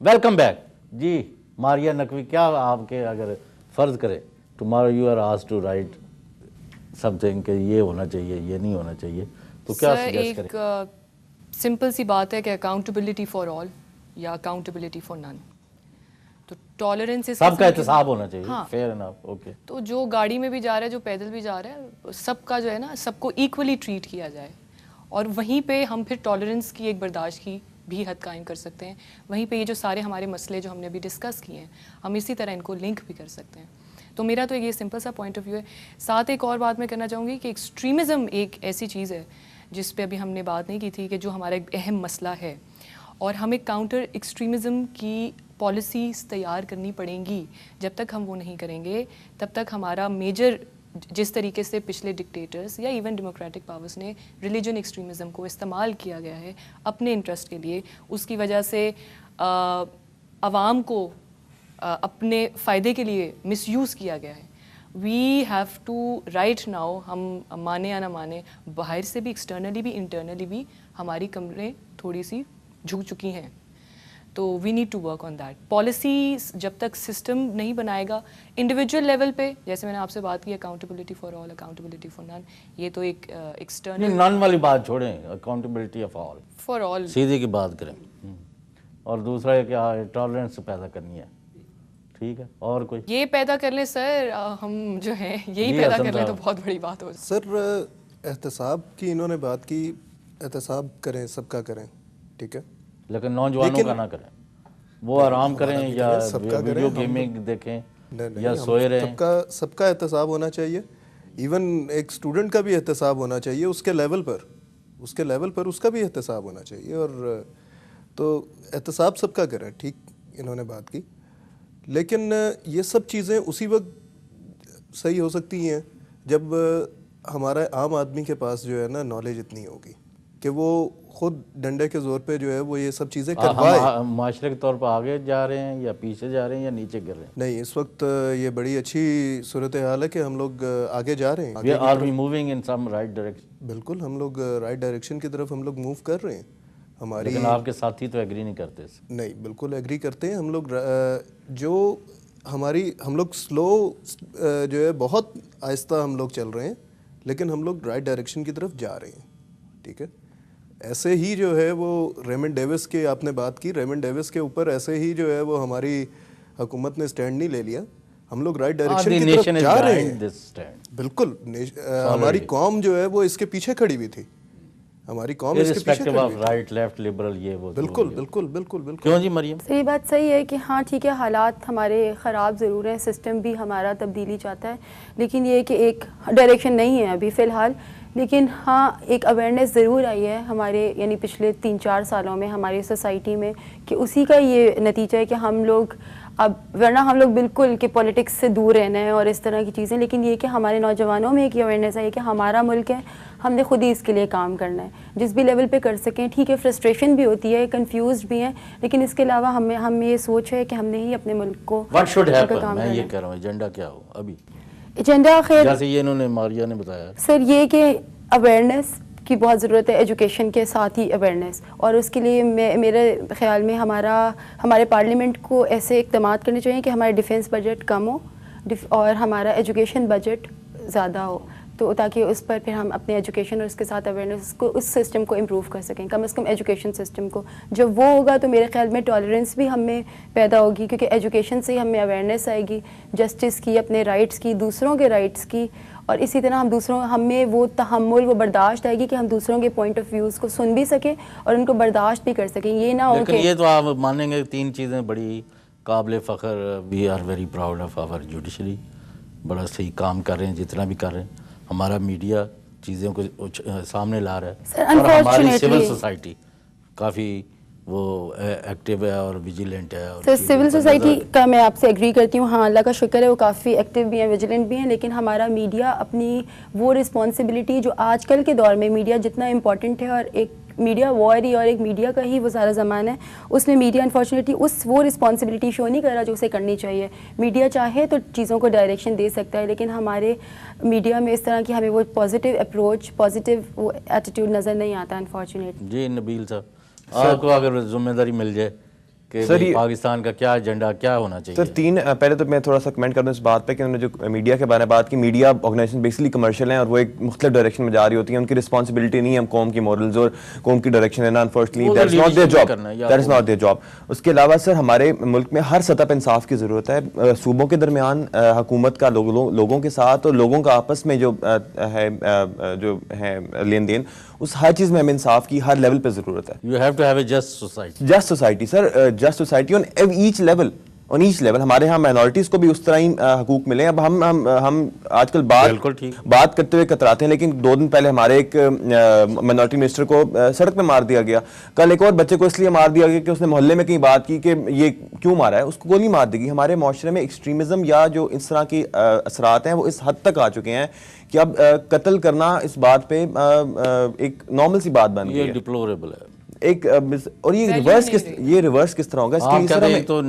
Welcome back जी। मारिया नकवी, क्या आपके अगर फ़र्ज़ करें tomorrow you are asked to write something कि ये होना चाहिए, ये नहीं होना चाहिए, तो क्या सजेस्ट करें? एक सिंपल सी बात है कि अकाउंटेबिलिटी फॉर ऑल या अकाउंटेबिलिटी फॉर नन। तो टॉलरेंस सबका एहतसाब होना चाहिए। हाँ, फेयर एनफ, ओके। तो जो गाड़ी में भी जा रहा है, जो पैदल भी जा रहा है, सबका जो है ना, सबको इक्वली ट्रीट किया जाए। और वहीं पे हम फिर टॉलरेंस की एक बर्दाश्त की भी हद कायम कर सकते हैं। वहीं पे ये जो सारे हमारे मसले जो हमने अभी डिस्कस किए हैं, हम इसी तरह इनको लिंक भी कर सकते हैं। तो मेरा तो ये सिंपल सा पॉइंट ऑफ व्यू है। साथ एक और बात मैं करना चाहूँगी कि एक्सट्रीमिज़म एक ऐसी चीज़ है जिस पे अभी हमने बात नहीं की थी, कि जो हमारा एक अहम मसला है और हमें काउंटर एक्सट्रीमिज़म की पॉलिसीज़ तैयार करनी पड़ेंगी। जब तक हम वो नहीं करेंगे तब तक हमारा मेजर, जिस तरीके से पिछले डिक्टेटर्स या इवन डेमोक्रेटिक पावर्स ने रिलीजन एक्सट्रीमिज़म को इस्तेमाल किया गया है अपने इंटरेस्ट के लिए, उसकी वजह से आवाम को अपने फ़ायदे के लिए मिसयूज़ किया गया है। We have to right now, हम माने या ना माने, बाहर से भी, एक्सटर्नली भी, इंटरनली भी हमारी कमरें थोड़ी सी झुक चुकी हैं। तो we need to work on that. Policy जब तक सिस्टम नहीं बनाएगा इंडिविजुअल लेवल पे, जैसे मैंने आपसे बात की accountability for all, accountability for none, ये तो एक एक्सटर्नल, नन वाली बात छोड़ें, accountability of all, for all सीधी की बात करें। और दूसरा है क्या, टॉलरेंस पैदा करनी है, ठीक है। और कोई ये पैदा कर ले सर, हम जो है यही पैदा कर ले तो बहुत बड़ी बात हो। सर एहतसाब की इन्होंने बात की, एहतसाब करें, सबका करें, ठीक है, लेकिन नौजवानों का ना करें, वो आराम करें या वीडियो गेमिंग देखें या सोए रहें। सबका एहतसाब होना चाहिए। इवन एक स्टूडेंट का भी एहतसाब होना चाहिए, उसके लेवल पर उसका भी एहतसाब होना चाहिए। और तो एहतसाब सबका करें, ठीक इन्होंने बात की। लेकिन ये सब चीज़ें उसी वक्त सही हो सकती हैं जब हमारा आम आदमी के पास जो है ना नॉलेज इतनी होगी कि वो खुद डंडे के जोर पे जो है वो ये सब चीज़ें करवाए। हम माशरे के तौर पर आगे जा रहे हैं या पीछे जा रहे हैं या नीचे गिर रहे हैं? नहीं, इस वक्त ये बड़ी अच्छी सूरत हाल है कि हम लोग आगे जा रहे हैं। Are we moving in some right direction? बिल्कुल, हम लोग राइट डायरेक्शन की तरफ हम लोग मूव कर रहे हैं। हमारी, लेकिन आपके साथी तो एग्री नहीं करते? नहीं, बिल्कुल एग्री करते हैं हम लोग। जो हम लोग स्लो जो है, बहुत आहिस्ता हम लोग चल रहे हैं, लेकिन हम लोग राइट डायरेक्शन की तरफ जा रहे हैं, ठीक है। ऐसे ही जो है वो रेमंड डेविस के आपने बात की, रेमंड डेविस के ऊपर ऐसे ही जो है वो हमारी हुकूमत ने स्टैंड नहीं ले लिया। हम लोग राइट डायरेक्शन की तरफ जा रहे हैं। बिल्कुल, हमारी कौम जो है वो इसके पीछे खड़ी हुई थी। हमारी कौम इसके पीछे खड़ी हुई थी। राइट, लेफ्ट, लिबरल, ये वो बिल्कुल बिल्कुल बिल्कुल बिल्कुल। क्यों जी मरियम? सही बात सही है कि हाँ ठीक है, हालात हमारे ख़राब ज़रूर हैं, सिस्टम भी हमारा तब्दीली चाहता है, लेकिन ये कि एक डायरेक्शन नहीं है अभी फ़िलहाल। लेकिन हाँ, एक अवेयरनेस ज़रूर आई है हमारे, यानी पिछले 3-4 सालों में हमारी सोसाइटी में, कि उसी का ये नतीजा है कि हम लोग अब, वरना हम लोग बिल्कुल कि पॉलिटिक्स से दूर रहना है और इस तरह की चीज़ें, लेकिन ये कि हमारे नौजवानों में एक अवेयरनेस आई है कि हमारा मुल्क है, हमने खुद ही इसके लिए काम करना है, जिस भी लेवल पे कर सकें। ठीक है, फ्रस्ट्रेशन भी होती है, कंफ्यूज भी हैं, लेकिन इसके अलावा हम ये सोच है कि हमने ही अपने मुल्क को What should happen? मैं ये कह रहा हूँ, एजेंडा क्या हो अभी? एजेंडा खैर, जैसे ये इन्होंने, मारिया ने बताया सर, ये कि अवेयरनेस की बहुत ज़रूरत है, एजुकेशन के साथ ही अवेयरनेस। और उसके लिए मेरे ख्याल में हमारे पार्लियामेंट को ऐसे इक़दाम करने चाहिए कि हमारा डिफेंस बजट कम हो और हमारा एजुकेशन बजट ज़्यादा हो, तो ताकि उस पर फिर हम अपने एजुकेशन और उसके साथ अवेयरनेस को, उस सिस्टम को इम्प्रूव कर सकें, कम से कम एजुकेशन सिस्टम को। जब वो होगा तो मेरे ख्याल में टॉलरेंस भी हमें पैदा होगी, क्योंकि एजुकेशन से ही हमें अवेयरनेस आएगी जस्टिस की, अपने राइट्स की, दूसरों के राइट्स की, और इसी तरह हमें वो तहम्मुल, वो बर्दाश्त आएगी कि हम दूसरों के पॉइंट ऑफ व्यूज़ को सुन भी सकें और उनको बर्दाश्त भी कर सकें। ये ना हो कि, ये तो आप मानेंगे 3 चीज़ें बड़ी काबिल फ़ख्र, we are very proud of our judiciary, बड़ा सही काम कर रहे हैं, जितना भी कर रहे हैं। हमारा मीडिया चीज़ों को सामने ला रहा है, और हमारी सिविल सोसाइटी काफ़ी वो एक्टिव है और विजिलेंट है। और सर, सिविल सोसाइटी का मैं आपसे एग्री करती हूँ, हाँ अल्लाह का शुक्र है वो काफ़ी एक्टिव भी हैं, विजिलेंट भी हैं, लेकिन हमारा मीडिया अपनी वो रिस्पॉन्सिबिलिटी, जो आजकल के दौर में मीडिया जितना इम्पॉर्टेंट है, और एक मीडिया वॉर ही और एक मीडिया का ही वो सारा ज़माना है, उसमें मीडिया अनफॉर्चुनेटली वो रिस्पॉन्सिबिलिटी शो नहीं कर रहा जो उसे करनी चाहिए। मीडिया चाहे तो चीज़ों को डायरेक्शन दे सकता है, लेकिन हमारे मीडिया में इस तरह की हमें वो पॉजिटिव अप्रोच, पॉजिटिव वो एटीट्यूड नज़र नहीं आता अनफॉर्चुनेटली। जी नबील साहब, आपको अगर जिम्मेदारी मिल जाए कि सर, भाई ये- पाकिस्तान का क्या एजेंडा, क्या होना चाहिए? सर पहले तो मैं थोड़ा सा कमेंट कर दूं इस बात पे कि उन्होंने जो मीडिया के बारे में बात की, मीडिया ऑर्गेनाइजेशन बेसिकली कमर्शियल हैं और वो एक मुख्तलिफ डायरेक्शन में जा रही होती है। उनकी रिस्पॉन्सिबिलिटी नहीं है हम कौम की मॉरल्स और कौम की डायरेक्शन है ना, अनफॉर्चुनेटली वो that is not their leadership job, करना है, या दैट इज आपको- नॉट देयर जॉब। उसके अलावा सर हमारे मुल्क में हर सतह पर इंसाफ की ज़रूरत है। सूबों के दरमियान हुकूमत का लोगों के साथ और लोगों का आपस में जो है लेन देन, उस हर चीज़ में हमें इंसाफ की हर लेवल पे ज़रूरत है। You have to have a just society. Just society sir, just society on each level, on each level. हमारे यहाँ माइनॉरिटीज को भी उस तरह ही हकूक मिले। अब हम आजकल बिल्कुल ठीक। बात करते हुए कतराते हैं, लेकिन 2 दिन पहले हमारे एक माइनॉरिटी मिनिस्टर को सड़क पे मार दिया गया। कल एक और बच्चे को इसलिए मार दिया गया कि उसने मोहल्ले में कहीं बात की कि ये क्यों मारा है, उसको गोली मार दी गई। हमारे माशरे में एक्सट्रीमिज्म या जो इस तरह की असरात हैं वो इस हद तक आ चुके हैं कि अब कत्ल करना इस बात पे एक नॉर्मल सी बात बन गई ये है। डिप्लोरेबल है। एक और ये Value रिवर्स नहीं किस रही। ये रिवर्स किस तरह होगा इसके आप लिए सर कहते हैं हमें तो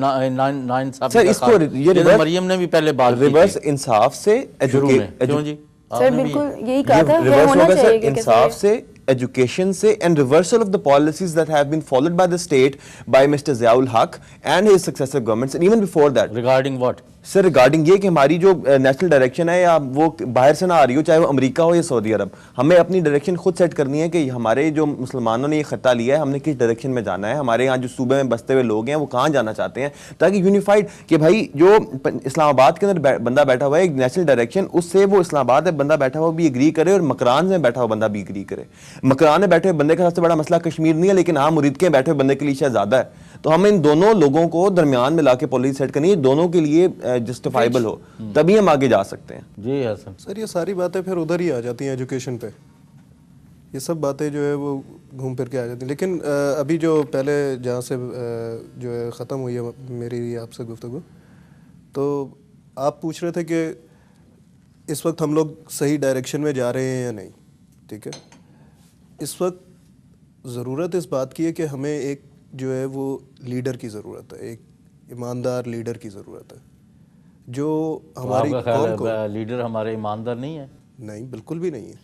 नाइंसाफी सर का इसको खाक- ये ये तो रिवर्स मरियम ने भी पहले बात की रिवर्स थी इंसाफ से शुरू में। क्यों जी? सर आपने भी- बिल्कुल यही कहा था, ये रिवर्स होना होगा सर चाहिए कि इंसाफ कैसे- से, एजुकेशन से, and reversal of the policies that have been followed by the state by mister Ziaul Haq and his successive governments and even before that. Regarding what? Sir regarding ये कि हमारी जो नेशनल डायरेक्शन है या वो बाहर से ना आ रही हो, चाहे वो अमेरिका हो या सऊदी अरब, हमें अपनी डायरेक्शन खुद सेट करनी है कि हमारे जो मुसलमानों ने ये खत्ता लिया है हमने किस डायरेक्शन में जाना है, हमारे यहाँ जो सूबे में बसते हुए लोग हैं वो कहाँ जाना चाहते हैं, ताकि यूनिफाइड कि भाई जो इस्लामाबाद के अंदर बंदा बैठा हुआ है एक नेशनल डायरेक्शन, उससे वो इस्लामाबाद में बंदा बैठा हुआ भी एग्री करे और मकरान में बैठा हुआ बंदा भी एग्री करे। मकरान में बैठे हुए बंदे का सबसे बड़ा मसला कश्मीर नहीं है, लेकिन हाँ मुरीद के बैठे हुए बंदे के लिए शायद ज्यादा है। तो हम इन दोनों लोगों को दरमियान में लाके पॉलिसी सेट करनी है, दोनों के लिए जस्टिफाइबल हो, तभी हम आगे जा सकते हैं। जी हसन। सर ये सारी बातें फिर उधर ही आ जाती हैं एजुकेशन पे, ये सब बातें जो है वो घूम फिर के आ जाती हैं। लेकिन अभी जो पहले जहाँ से जो है ख़त्म हुई है मेरी आपसे गुफ्तगू, तो आप पूछ रहे थे कि इस वक्त हम लोग सही डायरेक्शन में जा रहे हैं या नहीं, ठीक है। इस वक्त ज़रूरत इस बात की है कि हमें एक जो है वो लीडर की ज़रूरत है, एक ईमानदार लीडर की ज़रूरत है जो हमारी आपका ख्याल कौम को, है लीडर हमारे ईमानदार नहीं है? नहीं बिल्कुल भी नहीं है।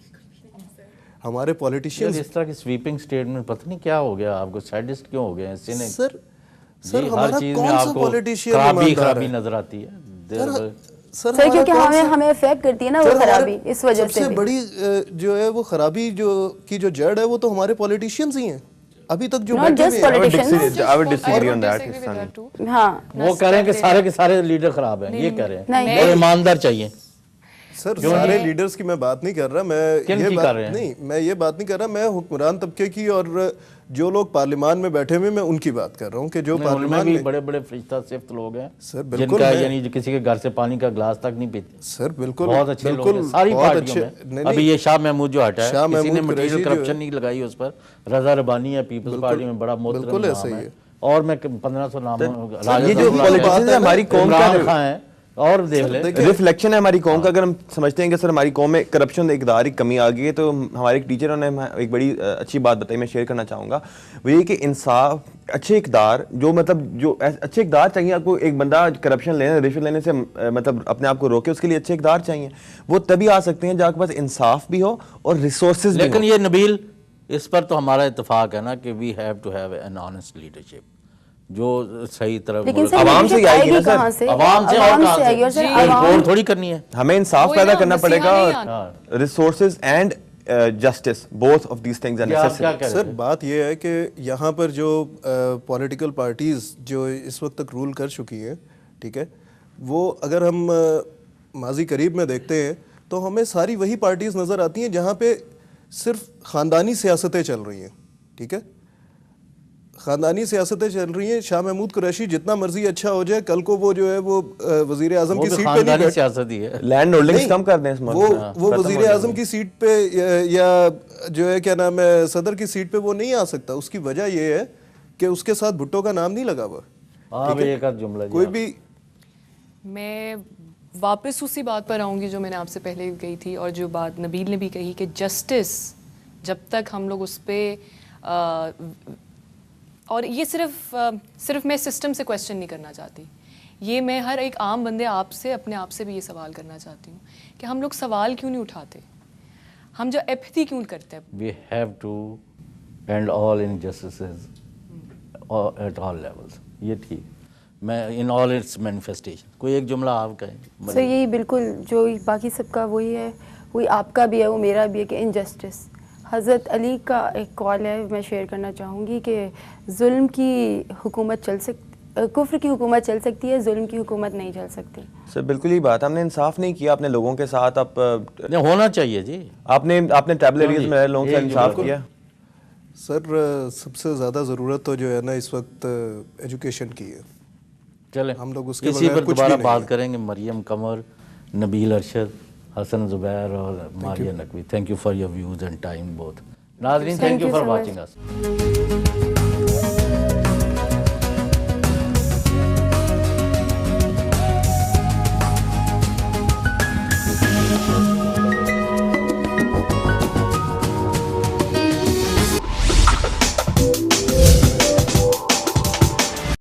हमारे यार पॉलिटिशियंस इस तरह की स्वीपिंग स्टेटमेंट पता नहीं क्या हो गया आपको, सैडिस्ट क्यों हो गए हैं? cynic? सर सर जी, हर हमारा चीज में कौन सा आपको पॉलिटिशियन खराबी ईमानदार खराबी है? नजर आती है। सर सर हमारा क्योंकि कौन हमें सा- हमें इफेक्ट करती है ना वो सर, हमारा खराबी, इस वजह से सबसे भी। बड़ी जो है वो खराबी जो जड़ है वो तो हमारे पॉलिटिशियंस ही हैं अभी तक जो Not बैठे just हुए हैं। politicians. I would disagree on that, Disagree with Ihsan. that too. हाँ वो कह रहे हैं कि सारे के सारे लीडर खराब हैं, ये कह रहे हैं। नहीं। और ईमानदार चाहिए। सर सारे लीडर्स की मैं बात नहीं कर रहा, मैं किन ये की बात कर रहे हैं? नहीं, मैं ये बात नहीं कर रहा, मैं हुक्मरान तबके की और जो लोग पार्लियामान में बैठे हुए मैं उनकी बात कर रहा हूँ कि जो उनमें पार्लियामान भी में बड़े बड़े फरिश्ता सिफ्त लोग हैं सर, बिल्कुल जिनका मैं- यानी जो किसी के घर से पानी का ग्लास तक नहीं पीते। सर बिल्कुल बहुत अच्छे लोग बिल्कुल हैं सारी बहुत पार्टियों अच्छे- में। नहीं, अभी नहीं, ये शाह महमूद जो हटा है, शाह किसी ने महमूद मटेरियल कुरैशी जो करप्शन है- नहीं लगाई उस पर। रजा रबानी है पीपल्स पार्टी में, बड़ा मोहतरम बिल्कुल नाम ऐसा ही है। है। और मैं 1500 नाम ये जो पॉलिटिशियंस है हमारी कौम का इमरान खान है और देख ले। रिफ्लेक्शन है हमारी कौम का। अगर हम समझते हैं कि सर हमारी कौम में करप्शन इकदार की कमी आ गई है, तो हमारे एक टीचर ने एक बड़ी अच्छी बात बताई, मैं शेयर करना चाहूँगा। वो ये कि इंसाफ, अच्छे इकदार जो मतलब जो अच्छे इकदार चाहिए आपको, एक बंदा करप्शन लेने रिश्वत लेने से मतलब अपने आप को रोके, उसके लिए अच्छे इकदार चाहिए। वो तभी आ सकते हैं जब आपके पास इंसाफ भी हो और रिसोर्सेज भी लेकिन हो। ये नबील, इस पर तो हमारा इत्तेफाक है ना कि we have to have an honest leadership जो सही तरह लेकिन सर आवाम से ही leadership आएगी ना सर। कहाँ से? आवाम से और आवाम कहाँ से आएगी और से? सर जी। आवाम रिपोर्ट थोड़ी करनी है। हमें इंसाफ वही पैदा ना, करना मसीहा पड़ेगा नहीं और आना। Resources and justice, both of these things are क्या नेसेसरी। क्या कह रहे सर थे? बात यह है कि यहाँ पर जो पॉलिटिकल पार्टीज़ जो इस वक्त तक रूल कर चुकी हैं, ठीक है, वो अगर हम माजी करीब में देखते हैं तो हमें सारी वही पार्टीज़ नज़र आती हैं जहाँ पे सिर्फ ख़ानदानी सियासतें चल रही हैं, ठीक है, ख़ानदानी सियासतें चल रही हैं। शाह महमूद कुरैशी जितना मर्जी अच्छा हो जाए, कल को वो जो है वो वज़ीर आज़म वो की भी सीट पे नहीं खानदानी बैठ सियासत ही है। लैंड होल्डिंग्स नहीं, कम कर दें इस मुल्क वो में। वो खत्म वजीर हो आजम की सीट पे या जो है क्या नाम है सदर की सीट पे वो नहीं आ सकता। उसकी वजह ये है कि उसके साथ भुट्टो का नाम नहीं लगा हुआ। हाँ भाई एक आध जुमला जी कोई आप। भी मैं वापस उसी बात पर आऊँगी जो मैंने आपसे पहले गई थी और जो बात नबील ने भी कही कि जस्टिस जब तक हम लोग उस पर और ये सिर्फ मैं सिस्टम से क्वेश्चन नहीं करना चाहती, ये मैं हर एक आम बंदे आपसे अपने आप से भी ये सवाल करना चाहती हूँ कि हम लोग सवाल क्यों नहीं उठाते, हम जो एपैथी क्यों करते हैं। We have to end all injustices at all levels. ये ठीक, मैं इन ऑल इट्स मैनिफेस्टेशन। कोई एक जुमला आप कहें। सर यही बिल्कुल जो बाकी सबका वही है, वही आपका भी है, वो मेरा भी है कि इनजस्टिस। हज़रत अली का एक कॉल है, मैं शेयर करना चाहूँगी कि जुल्म की हुकूमत कुफ्र की हुकूमत चल सकती है, जुल्म की हुकूमत नहीं चल सकती। सर बिल्कुल ही बात, हमने इंसाफ नहीं किया अपने लोगों के साथ। आप नहीं, होना चाहिए जी। आपने ट्राइबल एरियाज में लोगों के साथ इंसाफ किया। सर सबसे ज़्यादा ज़रूरत तो जो है ना इस वक्त एजुकेशन की है। चलें हम लोग उसके इसी बगैर पर कुछ भी दोबारा नहीं बात है। करेंगे। मरियम कमर, नबील अरशद, हसन जुबैर और Maria Naqvi, thank you for your views and time both. नाज़रीन, thank you for so much. Watching us.